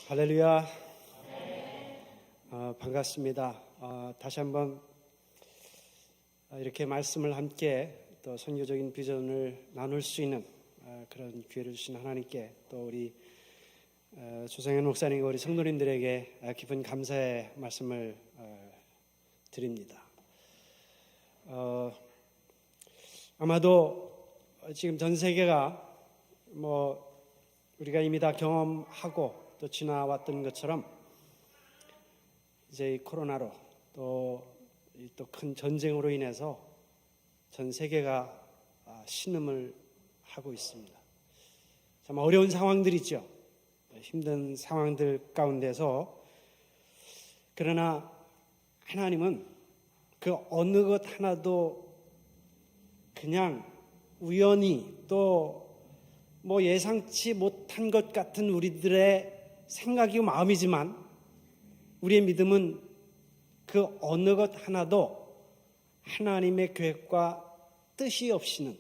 할렐루야. 반갑습니다. 다시 한번 이렇게 말씀을 함께 또 선교적인 비전을 나눌 수 있는 그런 기회를 주신 하나님께 또 우리 조상현 목사님과 우리 성도님들에게 깊은 감사의 말씀을 드립니다. 아마도 지금 전 세계가 우리가 이미 다 경험하고 또 지나왔던 것처럼 이제 이 코로나로 또 큰 전쟁으로 인해서 전 세계가 신음을 하고 있습니다. 참 어려운 상황들이죠. 힘든 상황들 가운데서 그러나 하나님은 그 어느 것 하나도 그냥 우연히 또 예상치 못한 것 같은 우리들의 생각이고 마음이지만 우리의 믿음은 그 어느 것 하나도 하나님의 계획과 뜻이 없이는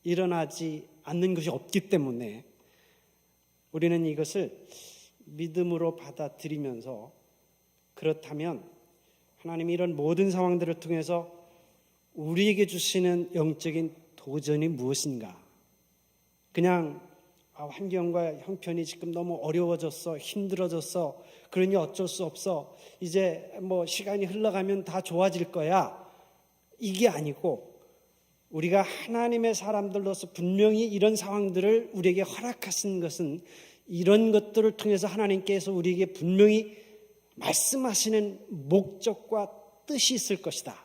일어나지 않는 것이 없기 때문에 우리는 이것을 믿음으로 받아들이면서 그렇다면 하나님이 이런 모든 상황들을 통해서 우리에게 주시는 영적인 도전이 무엇인가? 그냥 환경과 형편이 지금 너무 어려워졌어, 힘들어졌어, 그러니 어쩔 수 없어, 이제 시간이 흘러가면 다 좋아질 거야, 이게 아니고 우리가 하나님의 사람들로서 분명히 이런 상황들을 우리에게 허락하신 것은 이런 것들을 통해서 하나님께서 우리에게 분명히 말씀하시는 목적과 뜻이 있을 것이다.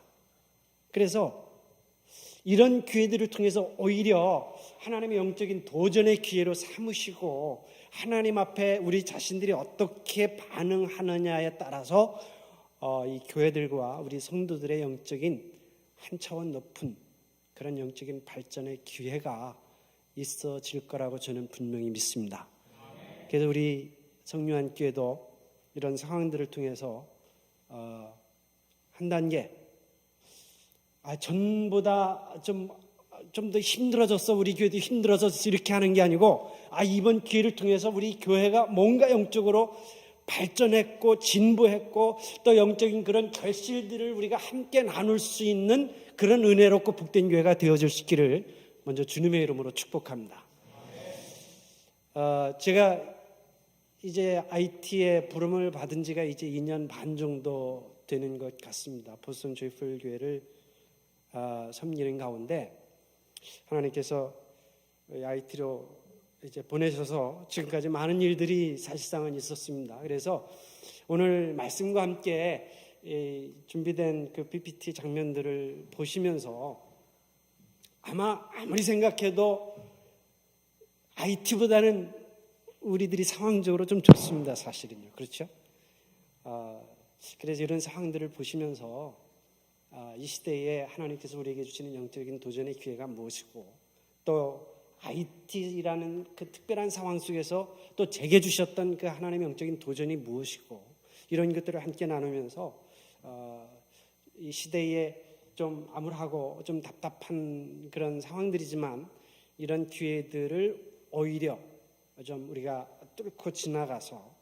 그래서 이런 기회들을 통해서 오히려 하나님의 영적인 도전의 기회로 삼으시고 하나님 앞에 우리 자신들이 어떻게 반응하느냐에 따라서 이 교회들과 우리 성도들의 영적인 한 차원 높은 그런 영적인 발전의 기회가 있어질 거라고 저는 분명히 믿습니다. 그래서 우리 성류한 교회도 이런 상황들을 통해서 한 단계 전보다 좀 더 힘들어졌어, 우리 교회도 힘들어졌어, 이렇게 하는 게 아니고 이번 기회를 통해서 우리 교회가 뭔가 영적으로 발전했고 진보했고 또 영적인 그런 결실들을 우리가 함께 나눌 수 있는 그런 은혜롭고 복된 교회가 되어질 수 있기를 먼저 주님의 이름으로 축복합니다. 제가 이제 IT에 부름을 받은 지가 이제 2년 반 정도 되는 것 같습니다. 보스턴 조이풀 교회를 섬기는 가운데 하나님께서 IT로 이제 보내셔서 지금까지 많은 일들이 사실상은 있었습니다. 그래서 오늘 말씀과 함께 준비된 그 PPT 장면들을 보시면서 아무리 생각해도 IT보다는 우리들이 상황적으로 좀 좋습니다. 사실은요. 그렇죠? 그래서 이런 상황들을 보시면서 이 시대에 하나님께서 우리에게 주시는 영적인 도전의 기회가 무엇이고 또 IT라는 그 특별한 상황 속에서 또 제게 주셨던 그 하나님의 영적인 도전이 무엇이고 이런 것들을 함께 나누면서 이 시대에 좀 암울하고 좀 답답한 그런 상황들이지만 이런 기회들을 오히려 좀 우리가 뚫고 지나가서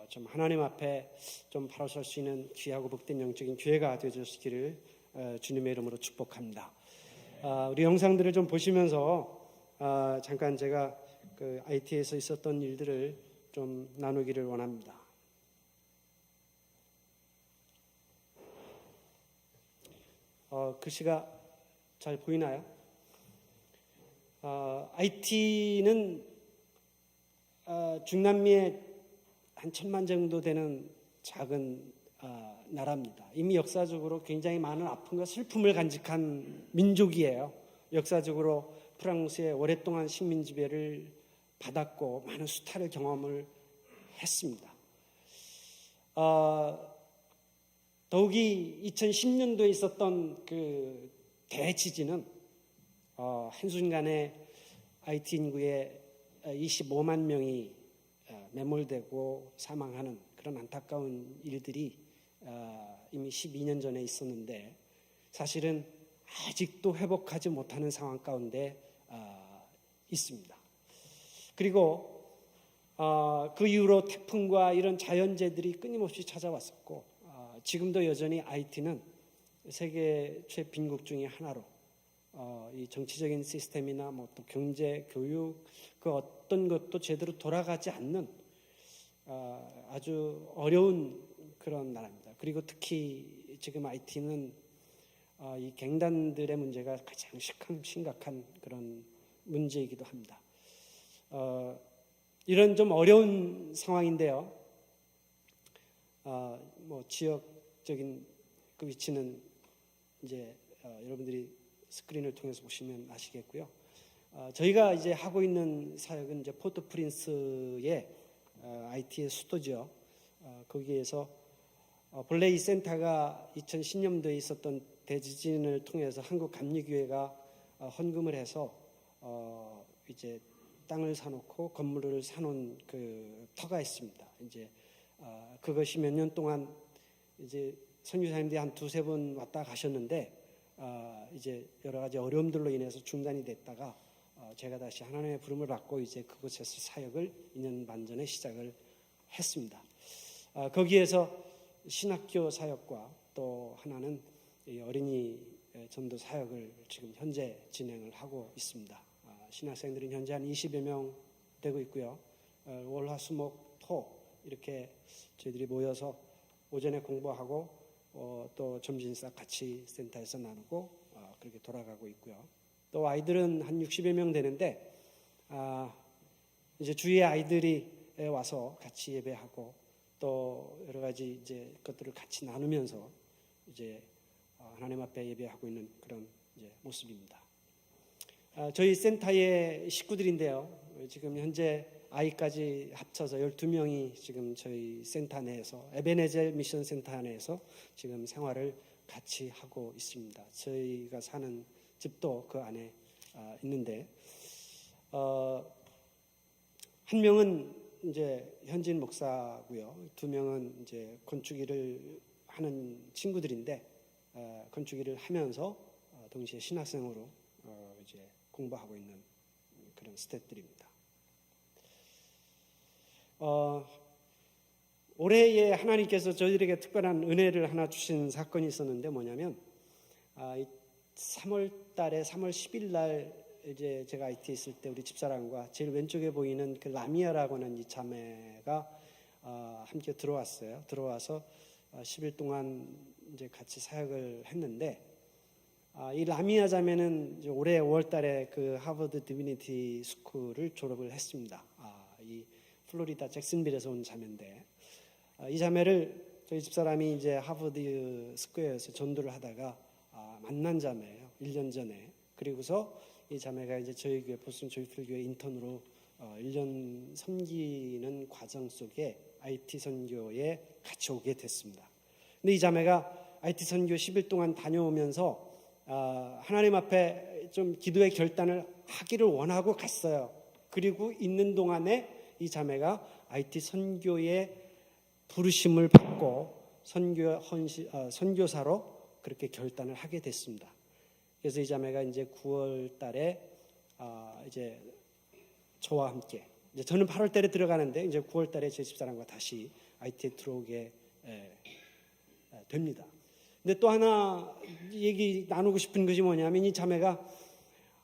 좀 하나님 앞에 좀 바로 설 수 있는 귀하고 복된 영적인 기회가 되어주시기를 주님의 이름으로 축복합니다. 우리 영상들을 좀 보시면서 잠깐 제가 그 IT에서 있었던 일들을 좀 나누기를 원합니다. 글씨가 잘 보이나요? IT는 중남미의 한 1,000만 정도 되는 작은 나라입니다. 이미 역사적으로 굉장히 많은 아픔과 슬픔을 간직한 민족이에요. 역사적으로 프랑스의 오랫동안 식민 지배를 받았고 많은 수탈의 경험을 했습니다. 더욱이 2010년도에 있었던 그 대지진은 한순간에 IT 인구의 25만 명이 매몰되고 사망하는 그런 안타까운 일들이 이미 12년 전에 있었는데 사실은 아직도 회복하지 못하는 상황 가운데 있습니다. 그리고 그 이후로 태풍과 이런 자연재해들이 끊임없이 찾아왔었고 지금도 여전히 IT는 세계 최빈국 중에 하나로 이 정치적인 시스템이나 뭐 또 경제, 교육 그 어떤 것도 제대로 돌아가지 않는 아주 어려운 그런 나라입니다. 그리고 특히 지금 IT는 이 갱단들의 문제가 가장 심각한 그런 문제이기도 합니다. 이런 좀 어려운 상황인데요. 뭐 지역적인 그 위치는 이제 여러분들이 스크린을 통해서 보시면 아시겠고요. 저희가 이제 하고 있는 사역은 이제 포트프린스의 IT의 수도죠. 거기에서 본래 이 센터가 2010년도에 있었던 대지진을 통해서 한국감리교회가 헌금을 해서 이제 땅을 사놓고 건물을 사놓은 그 터가 있습니다. 이제 그것이 몇 년 동안 이제 선교사님들이 한 두세 번 왔다 가셨는데 이제 여러 가지 어려움들로 인해서 중단이 됐다가 제가 다시 하나님의 부름을 받고 이제 그곳에서 사역을 2년 반 전에 시작을 했습니다. 거기에서 신학교 사역과 또 하나는 어린이 전도 사역을 지금 현재 진행을 하고 있습니다. 신학생들은 현재 한 20여 명 되고 있고요. 월, 화, 수, 목, 토 이렇게 저희들이 모여서 오전에 공부하고 또 점심사 같이 센터에서 나누고 그렇게 돌아가고 있고요. 또 아이들은 한 60여 명 되는데 이제 주위에 아이들이 와서 같이 예배하고 또 여러 가지 이제 것들을 같이 나누면서 이제 하나님 앞에 예배하고 있는 그런 이제 모습입니다. 저희 센터의 식구들인데요. 지금 현재 아이까지 합쳐서 12명이 지금 저희 센터 내에서 에베네젤 미션 센터 내에서 지금 생활을 같이 하고 있습니다. 저희가 사는 집도 그 안에 있는데 한 명은 이제 현진 목사고요. 두 명은 이제 건축 일을 하는 친구들인데 건축 일을 하면서 동시에 신학생으로 이제 공부하고 있는 그런 스태프들입니다. 올해에 하나님께서 저희들에게 특별한 은혜를 하나 주신 사건이 있었는데 뭐냐면 3월 10일 날 이제 제가 IT에 있을 때 우리 집사람과 제일 왼쪽에 보이는 그 라미아라고 하는 이 자매가 함께 들어왔어요. 들어와서 10일 동안 이제 같이 사역을 했는데 이 라미아 자매는 이제 올해 5월달에 그 하버드 디비니티 스쿨을 졸업을 했습니다. 이 플로리다 잭슨빌에서 온 자매인데 이 자매를 저희 집사람이 이제 하버드 스퀘어에서 전도를 하다가 만난 자매예요. 1년 전에. 그리고서 이 자매가 이제 저희 교회 보스턴 조이풀교회 인턴으로 1년 섬기는 과정 속에 IT 선교에 같이 오게 됐습니다. 근데 이 자매가 IT 선교 10일 동안 다녀오면서 하나님 앞에 좀 기도의 결단을 하기를 원하고 갔어요. 그리고 있는 동안에 이 자매가 IT 선교의 부르심을 받고 선교사로 그렇게 결단을 하게 됐습니다. 그래서 이 자매가 이제 9월 달에 이제 저와 함께 이제 저는 8월 달에 들어가는데 이제 9월 달에 제 집사람과 다시 IT에 들어오게 됩니다. 근데 또 하나 얘기 나누고 싶은 것이 뭐냐면 이 자매가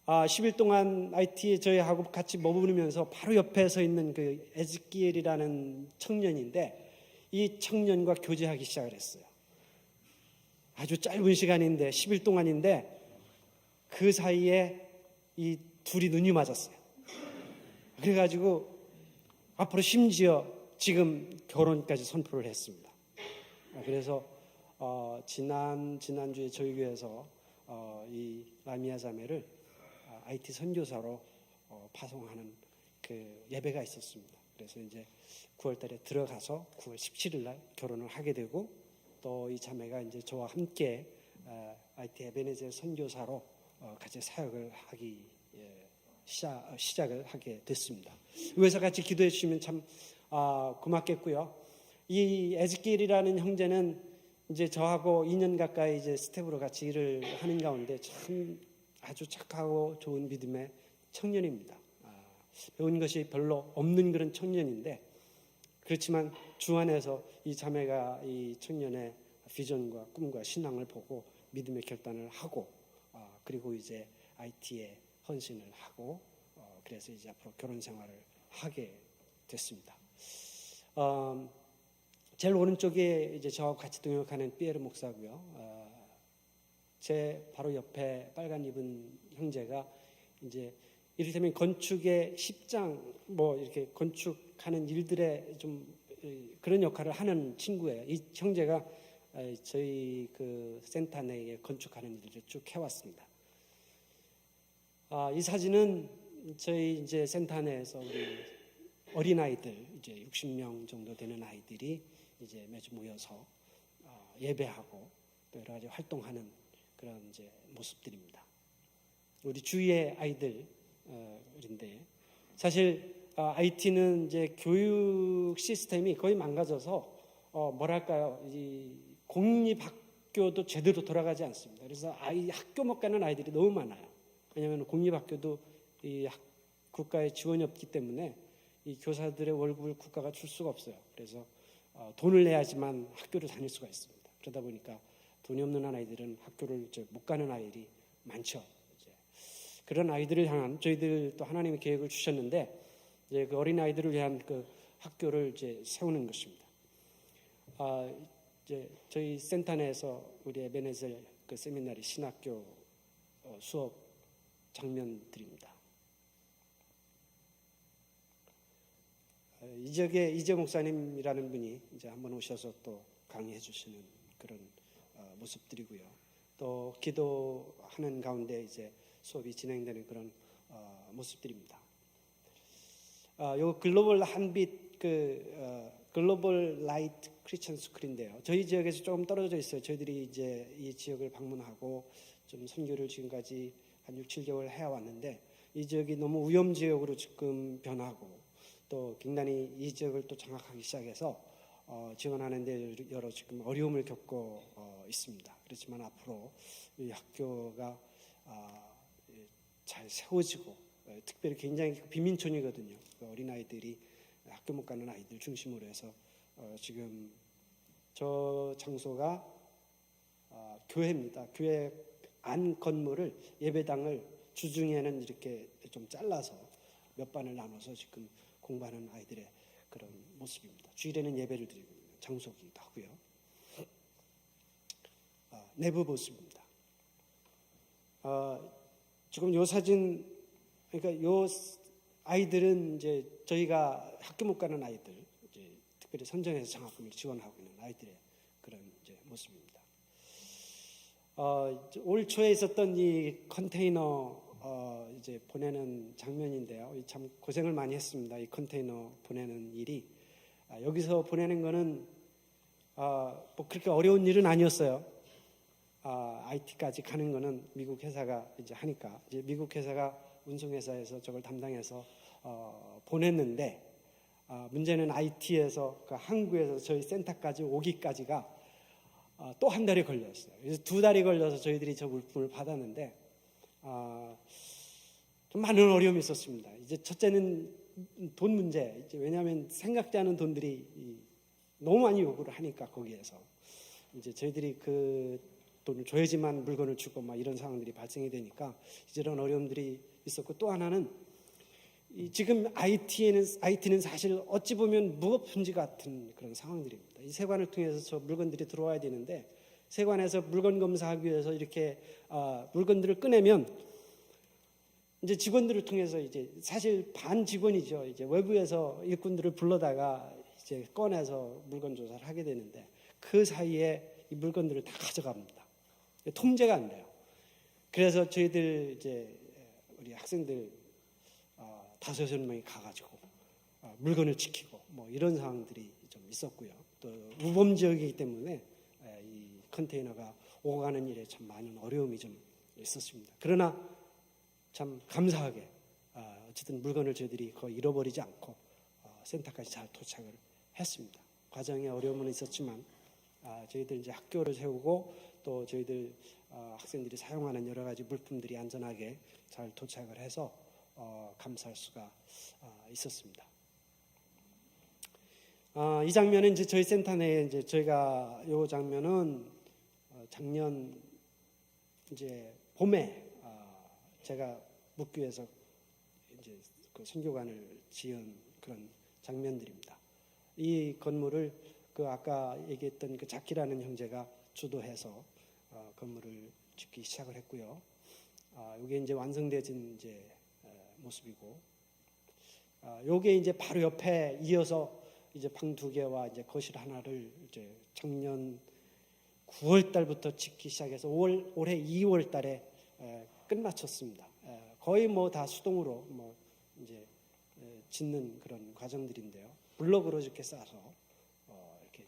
10일 동안 IT에 저희하고 같이 머무르면서 바로 옆에 서 있는 그 에즈키엘이라는 청년인데 이 청년과 교제하기 시작을 했어요. 아주 짧은 시간인데 10일 동안인데 그 사이에 이 둘이 눈이 맞았어요. 그래가지고 앞으로 심지어 지금 결혼까지 선포를 했습니다. 그래서 지난주에 저희 교회에서 이 라미아 자매를 IT 선교사로 파송하는 그 예배가 있었습니다. 그래서 이제 9월 달에 들어가서 9월 17일 날 결혼을 하게 되고 또 이 자매가 이제 저와 함께 IT 에베네젤 선교사로 같이 사역을 하기 시작을 하게 됐습니다. 위에서 같이 기도해 주시면 참 고맙겠고요. 이 에즈키엘이라는 형제는 이제 저하고 2년 가까이 이제 스텝으로 같이 일을 하는 가운데 참 아주 착하고 좋은 믿음의 청년입니다. 배운 것이 별로 없는 그런 청년인데, 그렇지만 주 안에서 이 자매가 이 청년의 비전과 꿈과 신앙을 보고 믿음의 결단을 하고, 그리고 이제 IT에 헌신을 하고, 그래서 이제 앞으로 결혼 생활을 하게 됐습니다. 제일 오른쪽에 이제 저와 같이 동역하는 피에르 목사고요. 제 바로 옆에 빨간 입은 형제가 이제 이를테면 건축의 십장, 뭐 이렇게 건축하는 일들의 좀 그런 역할을 하는 친구예요. 이 형제가 저희 그 센터 내에 건축하는 일을 쭉 해왔습니다. 이 사진은 저희 이제 센터 내에서 우리 어린 아이들 이제 60명 정도 되는 아이들이 이제 매주 모여서 예배하고 또 여러 가지 활동하는 그런 이제 모습들입니다. 우리 주위의 아이들인데, 사실 IT는 이제 교육 시스템이 거의 망가져서 뭐랄까요, 이 공립학교도 제대로 돌아가지 않습니다. 그래서 학교 못 가는 아이들이 너무 많아요. 왜냐하면 공립학교도 이 국가의 지원이 없기 때문에 이 교사들의 월급을 국가가 줄 수가 없어요. 그래서 돈을 내야지만 학교를 다닐 수가 있습니다. 그러다 보니까 돈이 없는 아이들은 학교를 못 가는 아이들이 많죠. 이제 그런 아이들을 향한 저희들 또 하나님의 계획을 주셨는데, 이제 그 어린 아이들을 위한 그 학교를 이제 세우는 것입니다. 이제 저희 센터 내에서 우리 에베네셀 그 세미나리 신학교 수업 장면들입니다. 이 지역에 이재 목사님이라는 분이 이제 한번 오셔서 또 강의해 주시는 그런 모습들이고요. 또 기도하는 가운데 이제 수업이 진행되는 그런 모습들입니다. 요 글로벌 한빛 글로벌 라이트 크리스천 스쿨인데요. 저희 지역에서 조금 떨어져 있어요. 저희들이 이제 이 지역을 방문하고 좀 선교를 지금까지 한 6, 7개월 해왔는데, 이 지역이 너무 위험 지역으로 지금 변하고, 또 굉장히 이 지역을 또 장악하기 시작해서 지원하는 데 여러 지금 어려움을 겪고 있습니다. 그렇지만 앞으로 이 학교가 잘 세워지고, 특별히 굉장히 빈민촌이거든요. 어린아이들이 학교 못 가는 아이들 중심으로 해서 지금 저 장소가 교회입니다. 교회 안 건물을, 예배당을 주중에는 이렇게 좀 잘라서 몇 반을 나눠서 지금 공부하는 아이들의 그런 모습입니다. 주일에는 예배를 드리고 있는 장소이기도 하고요. 내부 모습입니다. 지금 요 사진, 그러니까 요 아이들은 이제 저희가 학교 못 가는 아이들, 이제 특별히 선정해서 장학금을 지원하고 있는 아이들의 그런 이제 모습입니다. 올 초에 있었던 이 컨테이너 이제 보내는 장면인데요. 참 고생을 많이 했습니다. 이 컨테이너 보내는 일이. 여기서 보내는 거는 뭐 그렇게 어려운 일은 아니었어요. IT까지 가는 거는 미국 회사가 이제 하니까, 이제 미국 회사가 운송회사에서 저걸 담당해서 보냈는데, 문제는 IT에서 그 항구에서 저희 센터까지 오기까지가 또 한 달이 걸렸어요. 그래서 2달이 걸려서 저희들이 저 물품을 받았는데, 좀 많은 어려움이 있었습니다. 이제 첫째는 돈 문제. 이제 왜냐하면 생각지 않은 돈들이 너무 많이 요구를 하니까, 거기에서 이제 저희들이 그 돈을 줘야지만 물건을 주고 막 이런 상황들이 발생이 되니까 이런 어려움들이 있었고, 또 하나는 지금 IT는 사실 어찌 보면 무법분지 같은 그런 상황들입니다. 이 세관을 통해서 저 물건들이 들어와야 되는데, 세관에서 물건 검사하기 위해서 이렇게 물건들을 꺼내면 이제 직원들을 통해서 이제 사실 반 직원이죠. 이제 외부에서 일꾼들을 불러다가 이제 꺼내서 물건 조사를 하게 되는데, 그 사이에 이 물건들을 다 가져갑니다. 통제가 안 돼요. 그래서 저희들 이제 우리 학생들 5-6명이 가가지고 물건을 지키고 뭐 이런 상황들이 좀 있었고요. 또 우범 지역이기 때문에 이 컨테이너가 오고 가는 일에 참 많은 어려움이 좀 있었습니다. 그러나 참 감사하게 어쨌든 물건을 저희들이 거의 잃어버리지 않고 센터까지 잘 도착을 했습니다. 과정에 어려움은 있었지만 저희들 이제 학교를 세우고, 또 저희들 학생들이 사용하는 여러 가지 물품들이 안전하게 잘 도착을 해서 감사할 수가 있었습니다. 이 장면은 이제 저희 센터 내에 이제 저희가 이 장면은 작년 이제 봄에 제가 묵교에서 이제 그 선교관을 지은 그런 장면들입니다. 이 건물을 그 아까 얘기했던 그 자키라는 형제가 주도해서 건물을 짓기 시작을 했고요. 이게 이제 완성되진 이제 모습이고, 요게 이제 바로 옆에 이어서 이제 방 2개와 이제 거실 하나를 이제 작년 9월 달부터 짓기 시작해서 올해 2월 달에 끝마쳤습니다. 거의 뭐 다 수동으로 뭐 이제 짓는 그런 과정들인데요. 블록으로 이렇게 싸서 이렇게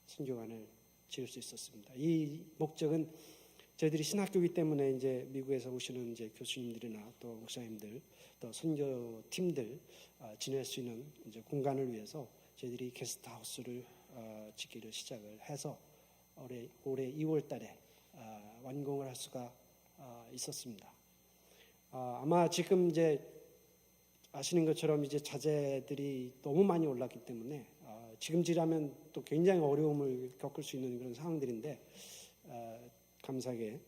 선교관을 지을 수 있었습니다. 이 목적은 저희들이 신학교이기 때문에 이제 미국에서 오시는 이제 교수님들이나 또 목사님들 또 선교팀들 지낼 수 있는 이제 공간을 위해서 저희들이 게스트하우스를 짓기를 시작을 해서 올해 2월달에 완공을 할 수가 있었습니다. 아마 지금 이제 아시는 것처럼 이제 자재들이 너무 많이 올랐기 때문에 지금 지라면 또 굉장히 어려움을 겪을 수 있는 그런 상황들인데 감사하게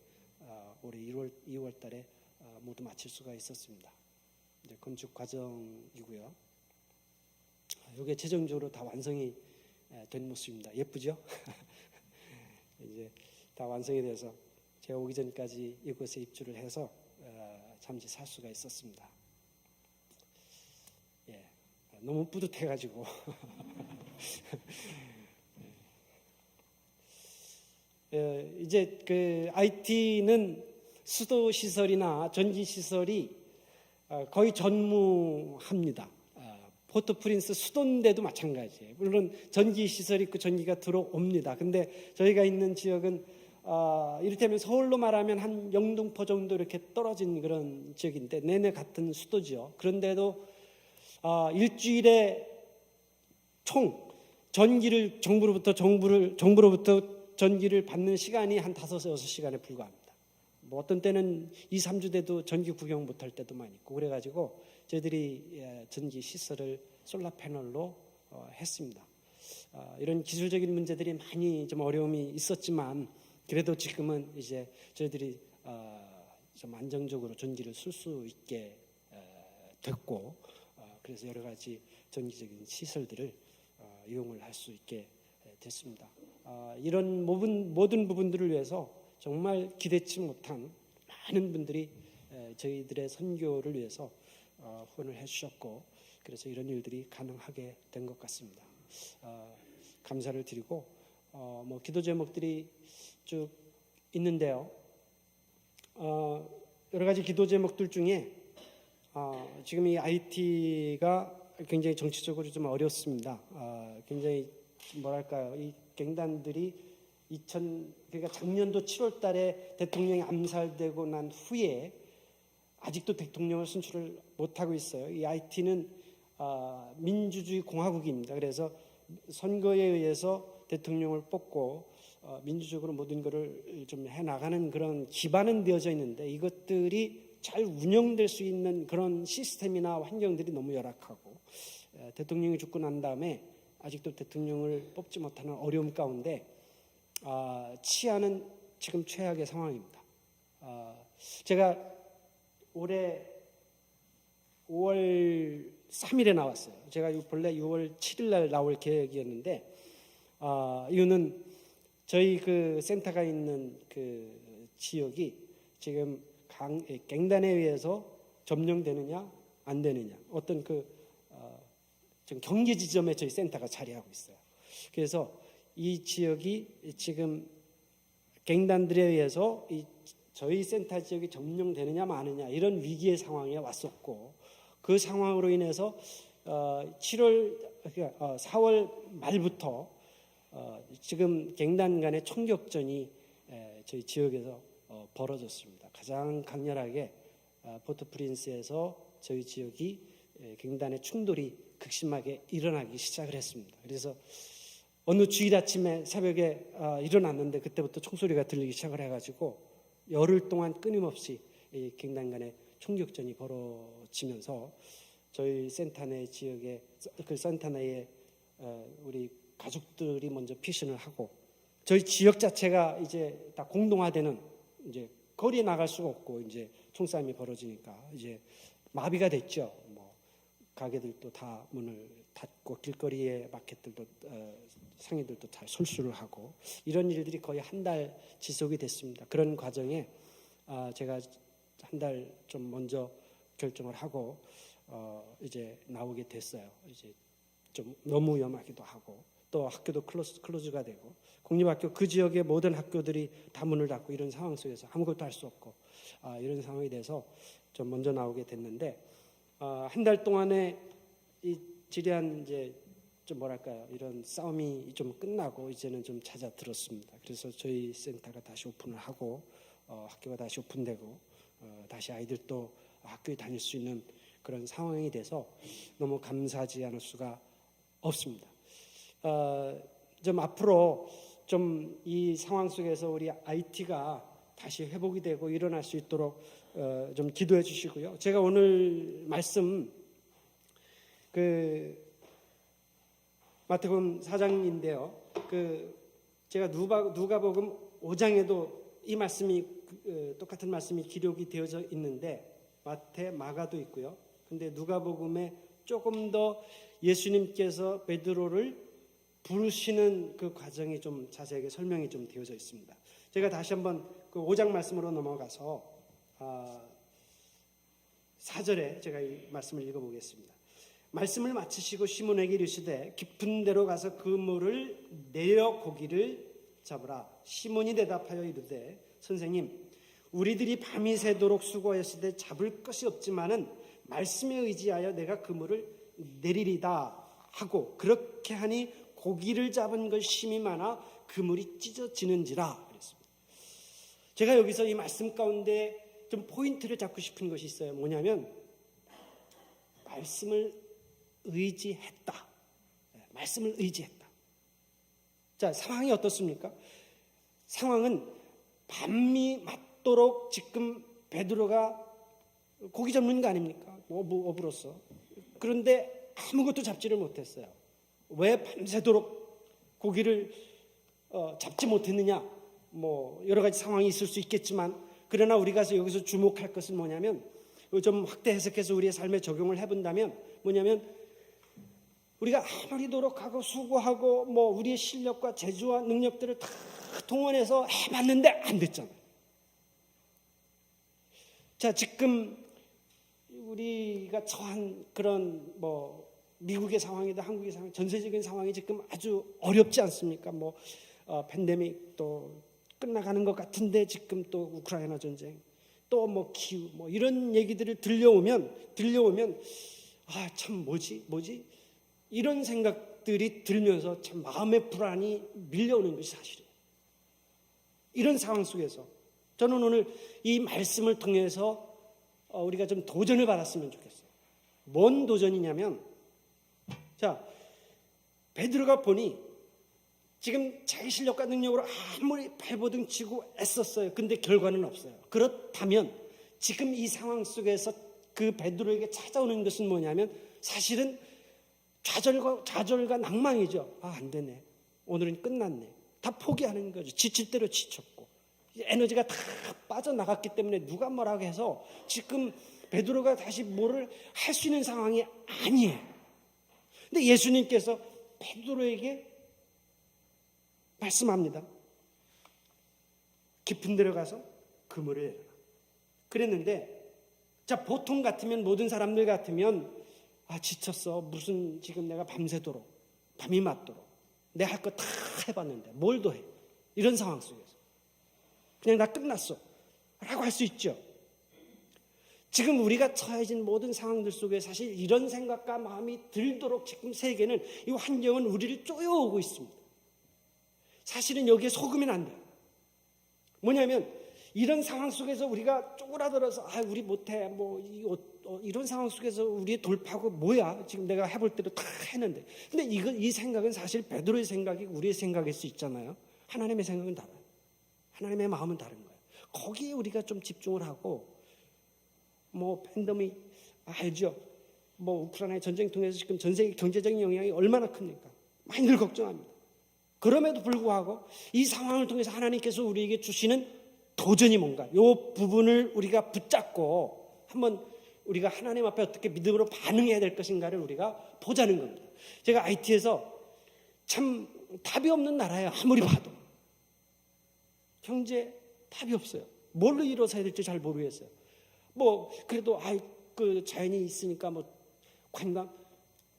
올해 2월달에 모두 마칠 수가 있었습니다. 이제 건축 과정이고요. 이게 최종적으로 다 완성이 된 모습입니다. 예쁘죠? 이제 다 완성이 돼서 제가 오기 전까지 이곳에 입주를 해서 잠시 살 수가 있었습니다. 예, 너무 뿌듯해가지고 이제 그 IT는 수도 시설이나 전기 시설이 거의 전무합니다. 포트프린스 수도인데도 마찬가지예요. 물론 전기 시설이 있고 전기가 들어옵니다. 근데 저희가 있는 지역은 이를테면 서울로 말하면 한 영등포 정도 이렇게 떨어진 그런 지역인데 내내 같은 수도죠. 그런데도 일주일에 총 전기를 정부로부터 전기를 받는 시간이 한 5-6시간에 불과합니다. 뭐 어떤 때는 2-3주 돼도 전기 구경 못할 때도 많이 있고 그래가지고 저희들이 전기 시설을 솔라 패널로 했습니다. 이런 기술적인 문제들이 많이 좀 어려움이 있었지만 그래도 지금은 이제 저희들이 좀 안정적으로 전기를 쓸 수 있게 됐고 그래서 여러 가지 전기적인 시설들을 이용을 할 수 있게 됐습니다. 이런 모든 부분들을 위해서 정말 기대치 못한 많은 분들이 저희들의 선교를 위해서 후원을 해주셨고 그래서 이런 일들이 가능하게 된 것 같습니다. 감사를 드리고 뭐 기도 제목들이 쭉 있는데요. 여러 가지 기도 제목들 중에 지금 이 IT가 굉장히 정치적으로 좀 어렵습니다. 굉장히 뭐랄까요, 이 갱단들이 그러니까 작년도 7월달에 대통령이 암살되고 난 후에 아직도 대통령을 선출을 못하고 있어요. 이 IT는 민주주의 공화국입니다. 그래서 선거에 의해서 대통령을 뽑고 민주적으로 모든 것을 좀 해나가는 그런 기반은 되어져 있는데 이것들이 잘 운영될 수 있는 그런 시스템이나 환경들이 너무 열악하고 대통령이 죽고 난 다음에 아직도 대통령을 뽑지 못하는 어려움 가운데 치안은 지금 최악의 상황입니다. 제가 올해 5월 3일에 나왔어요. 제가 본래 6월 7일 날 나올 계획이었는데 이유는 저희 그 센터가 있는 그 지역이 지금 갱단에 의해서 점령되느냐 안 되느냐 어떤 좀 경계 지점에 저희 센터가 자리하고 있어요. 그래서 이 지역이 지금 갱단들에 의해서 저희 센터 지역이 점령되느냐 마느냐 이런 위기의 상황에 왔었고 그 상황으로 인해서 4월 말부터 지금 갱단 간의 총격전이 저희 지역에서 벌어졌습니다. 가장 강렬하게 포트프린스에서 저희 지역이 갱단의 충돌이 극심하게 일어나기 시작을 했습니다. 그래서 어느 주일 아침에 새벽에 일어났는데 그때부터 총소리가 들리기 시작을 해가지고 열흘 동안 끊임없이 갱단 간의 총격전이 벌어지면서 저희 센타네 지역에 그 센타네에 우리 가족들이 먼저 피신을 하고 저희 지역 자체가 이제 다 공동화되는 이제 거리에 나갈 수가 없고 이제 총싸움이 벌어지니까 이제 마비가 됐죠. 뭐 가게들도 다 문을 닫고 길거리에 마켓들도 상인들도 다 솔수를 하고 이런 일들이 거의 한 달 지속이 됐습니다. 그런 과정에 제가 한 달 좀 먼저 결정을 하고 이제 나오게 됐어요. 이제 좀 너무 위험하기도 하고 또 학교도 클로즈가 되고 공립학교 그 지역의 모든 학교들이 다 문을 닫고 이런 상황 속에서 아무것도 할 수 없고 이런 상황이 돼서 좀 먼저 나오게 됐는데 한 달 동안에 이 지리한 이제 좀 뭐랄까요 이런 싸움이 좀 끝나고 이제는 좀 잦아들었습니다. 그래서 저희 센터가 다시 오픈을 하고 학교가 다시 오픈되고 다시 아이들도 학교에 다닐 수 있는 그런 상황이 돼서 너무 감사하지 않을 수가 없습니다. 좀 앞으로 좀 이 상황 속에서 우리 IT가 다시 회복이 되고 일어날 수 있도록 좀 기도해 주시고요. 제가 오늘 말씀 그 마태복음 4장인데요. 그 제가 누가복음 5장에도 이 말씀이 똑같은 말씀이 기록이 되어져 있는데 마태, 마가도 있고요. 근데 누가복음에 조금 더 예수님께서 베드로를 부르시는 그 과정이 좀 자세하게 설명이 좀 되어져 있습니다. 제가 다시 한번 그 5장 말씀으로 넘어가서 4절에 제가 이 말씀을 읽어보겠습니다. 말씀을 마치시고 시몬에게 이르시되 깊은 데로 가서 그물을 내어 고기를 잡으라. 시몬이 대답하여 이르되 선생님 우리들이 밤이 새도록 수고하였으되 잡을 것이 없지만은 말씀에 의지하여 내가 그물을 내리리다 하고 그렇게 하니 고기를 잡은 것 심이 많아 그물이 찢어지는지라 그랬습니다. 제가 여기서 이 말씀 가운데 좀 포인트를 잡고 싶은 것이 있어요. 뭐냐면 말씀을 의지했다. 말씀을 의지했다. 자, 상황이 어떻습니까? 상황은 밤이 맞도록 지금 베드로가 고기 잡는 거 아닙니까? 어부로서. 그런데 아무것도 잡지를 못했어요. 왜 밤새도록 고기를 잡지 못했느냐? 뭐 여러 가지 상황이 있을 수 있겠지만 그러나 우리가 여기서 주목할 것은 뭐냐면 좀 확대 해석해서 우리의 삶에 적용을 해본다면 뭐냐면 우리가 아무리 노력하고 수고하고 뭐 우리의 실력과 재주와 능력들을 다 동원해서 해봤는데 안 됐잖아요. 자, 지금 우리가 처한 그런 뭐 미국의 상황이든 한국의 상황, 전세적인 상황이 지금 아주 어렵지 않습니까? 뭐 팬데믹도 끝나가는 것 같은데 지금 또 우크라이나 전쟁, 또 뭐 기후, 뭐 이런 얘기들을 들려오면 참 뭐지 이런 생각들이 들면서 참 마음의 불안이 밀려오는 것이 사실이에요. 이런 상황 속에서 저는 오늘 이 말씀을 통해서 우리가 좀 도전을 받았으면 좋겠어요. 뭔 도전이냐면 자, 베드로가 보니 지금 자기 실력과 능력으로 아무리 발버둥 치고 애썼어요. 근데 결과는 없어요. 그렇다면 지금 이 상황 속에서 그 베드로에게 찾아오는 것은 뭐냐면 사실은 좌절과 낭망이죠. 안 되네. 오늘은 끝났네. 다 포기하는 거죠. 지칠 대로 지쳤고 에너지가 다 빠져나갔기 때문에 누가 뭐라고 해서 지금 베드로가 다시 뭐를 할 수 있는 상황이 아니에요. 근데 예수님께서 베드로에게 말씀합니다. 깊은 데로 가서 그물을 내라. 그랬는데 자, 보통 같으면 모든 사람들 같으면 지쳤어. 무슨 지금 내가 밤새도록 밤이 맞도록 내 할 거 다 해봤는데 뭘 더 해. 이런 상황 속에서 그냥 나 끝났어 라고 할 수 있죠. 지금 우리가 처해진 모든 상황들 속에 사실 이런 생각과 마음이 들도록 지금 세계는 이 환경은 우리를 쪼여오고 있습니다. 사실은 여기에 속으면 안 돼요. 뭐냐면 이런 상황 속에서 우리가 쪼그라들어서 우리 못해 뭐 이런 상황 속에서 우리의 돌파구 뭐야 지금 내가 해볼 때도 다 했는데 근데 이 생각은 사실 베드로의 생각이 우리의 생각일 수 있잖아요. 하나님의 생각은 달라요. 하나님의 마음은 다른 거예요. 거기에 우리가 좀 집중을 하고 뭐 팬데믹 알죠? 뭐 우크라이나 전쟁 통해서 지금 전 세계 경제적인 영향이 얼마나 큽니까? 많이들 걱정합니다. 그럼에도 불구하고 이 상황을 통해서 하나님께서 우리에게 주시는 도전이 뭔가, 이 부분을 우리가 붙잡고 한번 우리가 하나님 앞에 어떻게 믿음으로 반응해야 될 것인가를 우리가 보자는 겁니다. 제가 IT에서 참 답이 없는 나라예요. 아무리 봐도 경제 답이 없어요. 뭘로 일어서야 될지 잘 모르겠어요. 뭐 그래도 그 자연이 있으니까 뭐 관광,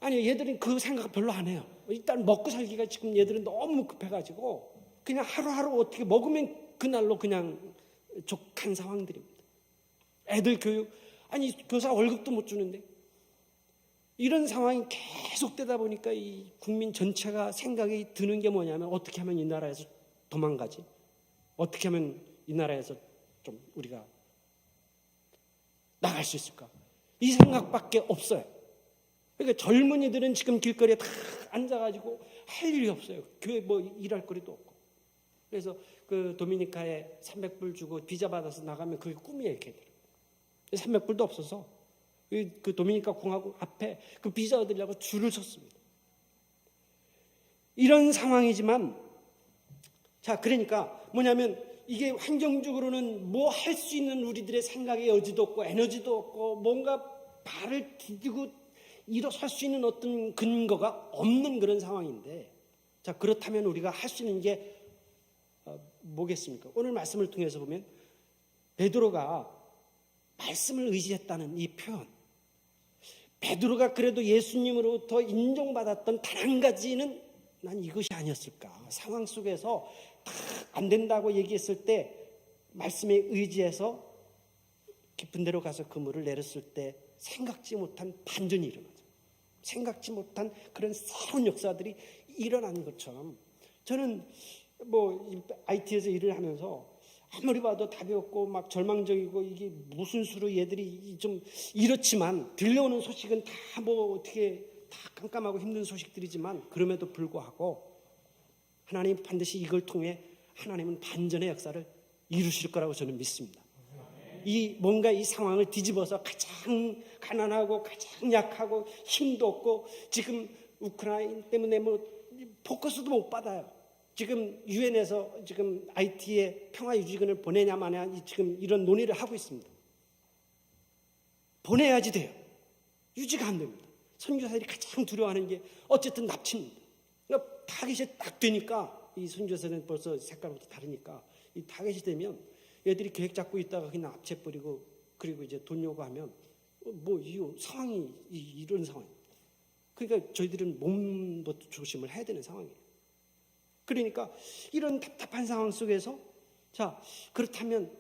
아니 얘들은 그 생각 별로 안 해요. 일단 먹고 살기가 지금 얘들은 너무 급해가지고 그냥 하루하루 어떻게 먹으면 그날로 그냥 족한 상황들입니다. 애들 교육, 아니 교사 월급도 못 주는데 이런 상황이 계속되다 보니까 이 국민 전체가 생각이 드는 게 뭐냐면 어떻게 하면 이 나라에서 도망가지? 어떻게 하면 이 나라에서 좀 우리가 나갈 수 있을까? 이 생각밖에 없어요. 그러니까 젊은이들은 지금 길거리에 다 앉아가지고 할 일이 없어요. 교회 뭐 일할 거리도 없고. 그래서 그 도미니카에 300불 주고 비자 받아서 나가면 그게 꿈이에요, 걔들. 300불도 없어서 그 도미니카 공화국 앞에 그 비자 얻으려고 줄을 섰습니다. 이런 상황이지만, 자, 그러니까 뭐냐면 이게 환경적으로는 뭐 할 수 있는 우리들의 생각의 여지도 없고 에너지도 없고 뭔가 발을 디디고 일어설 수 있는 어떤 근거가 없는 그런 상황인데, 자, 그렇다면 우리가 할 수 있는 게 뭐겠습니까? 오늘 말씀을 통해서 보면 베드로가 말씀을 의지했다는 이 표현, 베드로가 그래도 예수님으로부터 인정받았던 단 한 가지는 난 이것이 아니었을까? 상황 속에서 다 안 된다고 얘기했을 때 말씀에 의지해서 깊은 데로 가서 그물을 내렸을 때 생각지 못한 반전이 일어나죠. 생각지 못한 그런 새로운 역사들이 일어나는 것처럼, 저는 뭐 IT에서 일을 하면서 아무리 봐도 답이 없고 막 절망적이고 이게 무슨 수로 얘들이 좀 이렇지만 들려오는 소식은 다 뭐 어떻게 다 깜깜하고 힘든 소식들이지만 그럼에도 불구하고 하나님 반드시 이걸 통해 하나님은 반전의 역사를 이루실 거라고 저는 믿습니다. 이 뭔가 이 상황을 뒤집어서 가장 가난하고 가장 약하고 힘도 없고 지금 우크라이나 때문에 뭐 포커스도 못 받아요. 지금 유엔에서 지금 IT에 평화유지군을 보내냐 마냐 지금 이런 논의를 하고 있습니다. 보내야지 돼요. 유지가 안 됩니다. 선교사들이 가장 두려워하는 게 어쨌든 납치입니다. 그러니까 타겟이 딱 되니까, 이 선교사는 벌써 색깔부터 다르니까 이 타겟이 되면 얘들이 계획 잡고 있다가 그냥 납치해버리고 그리고 이제 돈 요구하면 뭐 이 상황이 이런 상황입니다. 그러니까 저희들은 몸부터 조심을 해야 되는 상황이에요. 그러니까 이런 답답한 상황 속에서, 자, 그렇다면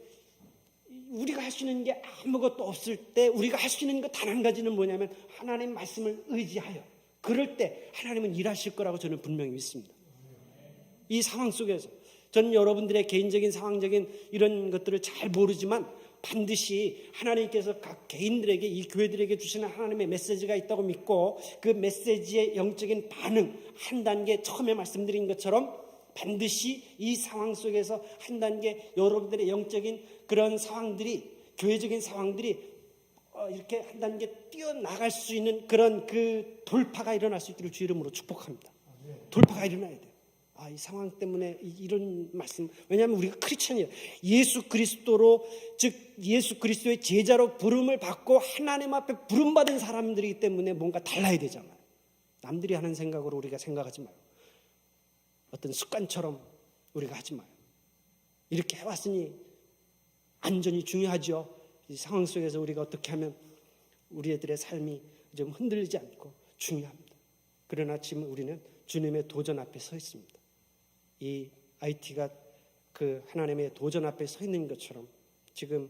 우리가 할 수 있는 게 아무것도 없을 때 우리가 할 수 있는 것 단 한 가지는 뭐냐면 하나님 말씀을 의지하여, 그럴 때 하나님은 일하실 거라고 저는 분명히 믿습니다. 이 상황 속에서 저는 여러분들의 개인적인 상황적인 이런 것들을 잘 모르지만 반드시 하나님께서 각 개인들에게, 이 교회들에게 주시는 하나님의 메시지가 있다고 믿고 그 메시지의 영적인 반응 한 단계, 처음에 말씀드린 것처럼 반드시 이 상황 속에서 한 단계 여러분들의 영적인 그런 상황들이, 교회적인 상황들이 이렇게 한 단계 뛰어나갈 수 있는 그런 그 돌파가 일어날 수 있기를 주 이름으로 축복합니다. 돌파가 일어나야 돼요. 이 상황 때문에 이런 말씀, 왜냐하면 우리가 크리스천이에요. 예수 그리스도로, 즉 예수 그리스도의 제자로 부름을 받고 하나님 앞에 부름받은 사람들이기 때문에 뭔가 달라야 되잖아요. 남들이 하는 생각으로 우리가 생각하지 말고 어떤 습관처럼 우리가 하지 마요. 이렇게 해왔으니 안전이 중요하죠. 이 상황 속에서 우리가 어떻게 하면 우리 애들의 삶이 좀 흔들리지 않고 중요합니다. 그러나 지금 우리는 주님의 도전 앞에 서 있습니다. 이 IT가 그 하나님의 도전 앞에 서 있는 것처럼 지금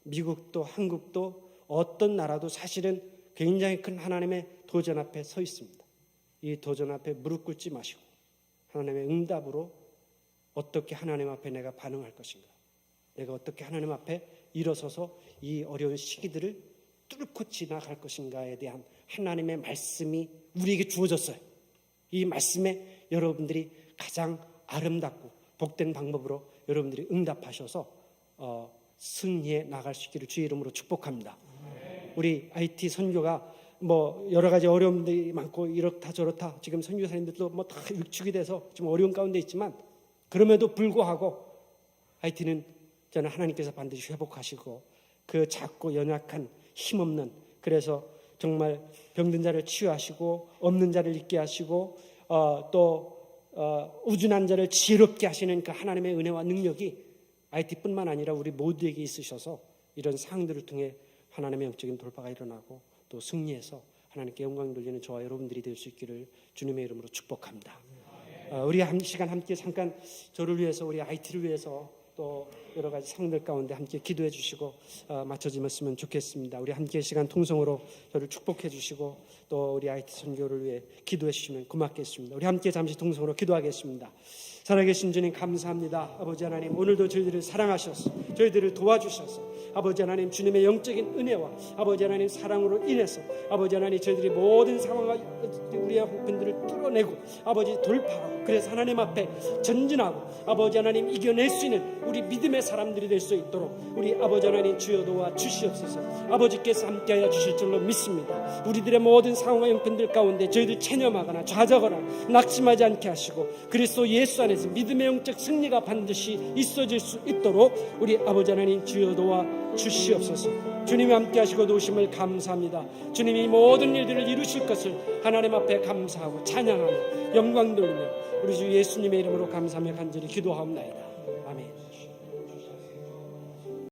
미국도 한국도 어떤 나라도 사실은 굉장히 큰 하나님의 도전 앞에 서 있습니다. 이 도전 앞에 무릎 꿇지 마시고 하나님의 응답으로 어떻게 하나님 앞에 내가 반응할 것인가, 내가 어떻게 하나님 앞에 일어서서 이 어려운 시기들을 뚫고 지나갈 것인가에 대한 하나님의 말씀이 우리에게 주어졌어요. 이 말씀에 여러분들이 가장 아름답고 복된 방법으로 여러분들이 응답하셔서 승리해 나갈 수 있기를 주의 이름으로 축복합니다. 우리 IT 선교가 뭐 여러 가지 어려움들이 많고 이렇다 저렇다 지금 선교사님들도 뭐 다 위축이 돼서 좀 어려운 가운데 있지만 그럼에도 불구하고 IT는 저는 하나님께서 반드시 회복하시고 그 작고 연약한 힘없는 그래서 정말 병든 자를 치유하시고 없는 자를 있게 하시고 또 우준한 자를 지혜롭게 하시는 그 하나님의 은혜와 능력이 IT뿐만 아니라 우리 모두에게 있으셔서 이런 상황들을 통해 하나님의 영적인 돌파가 일어나고 또 승리해서 하나님께 영광 돌리는 저와 여러분들이 될 수 있기를 주님의 이름으로 축복합니다. 우리 한 시간 함께 잠깐 저를 위해서 우리 IT를 위해서 또 여러 가지 상들 가운데 함께 기도해 주시고 맞춰지면 좋겠습니다. 우리 함께 시간 통성으로 저를 축복해 주시고 또 우리 IT 선교를 위해 기도해 주시면 고맙겠습니다. 우리 함께 잠시 통성으로 기도하겠습니다. 살아계신 주님 감사합니다. 아버지 하나님 오늘도 저희들을 사랑하셔서 저희들을 도와주셔서 아버지 하나님 주님의 영적인 은혜와 아버지 하나님 사랑으로 인해서 아버지 하나님 저희들이 모든 상황과 우리의 형편들을 뚫어내고 아버지 돌파하고 그래서 하나님 앞에 전진하고 아버지 하나님 이겨낼 수 있는 우리 믿음의 사람들이 될 수 있도록 우리 아버지 하나님 주여 도와 주시옵소서. 아버지께서 함께하여 주실 줄로 믿습니다. 우리들의 모든 상황과 형편들 가운데 저희들 체념하거나 좌절하거나 낙심하지 않게 하시고 그리스도 예수 안에서 믿음의 영적 승리가 반드시 있어질 수 있도록 우리 아버지 하나님 주여 도와 주시옵소서. 주님이 함께 하시고 도우심을 감사합니다. 주님이 모든 일들을 이루실 것을 하나님 앞에 감사하고 찬양하며 영광 돌리며 우리 주 예수님의 이름으로 감사하며 간절히 기도하옵나이다.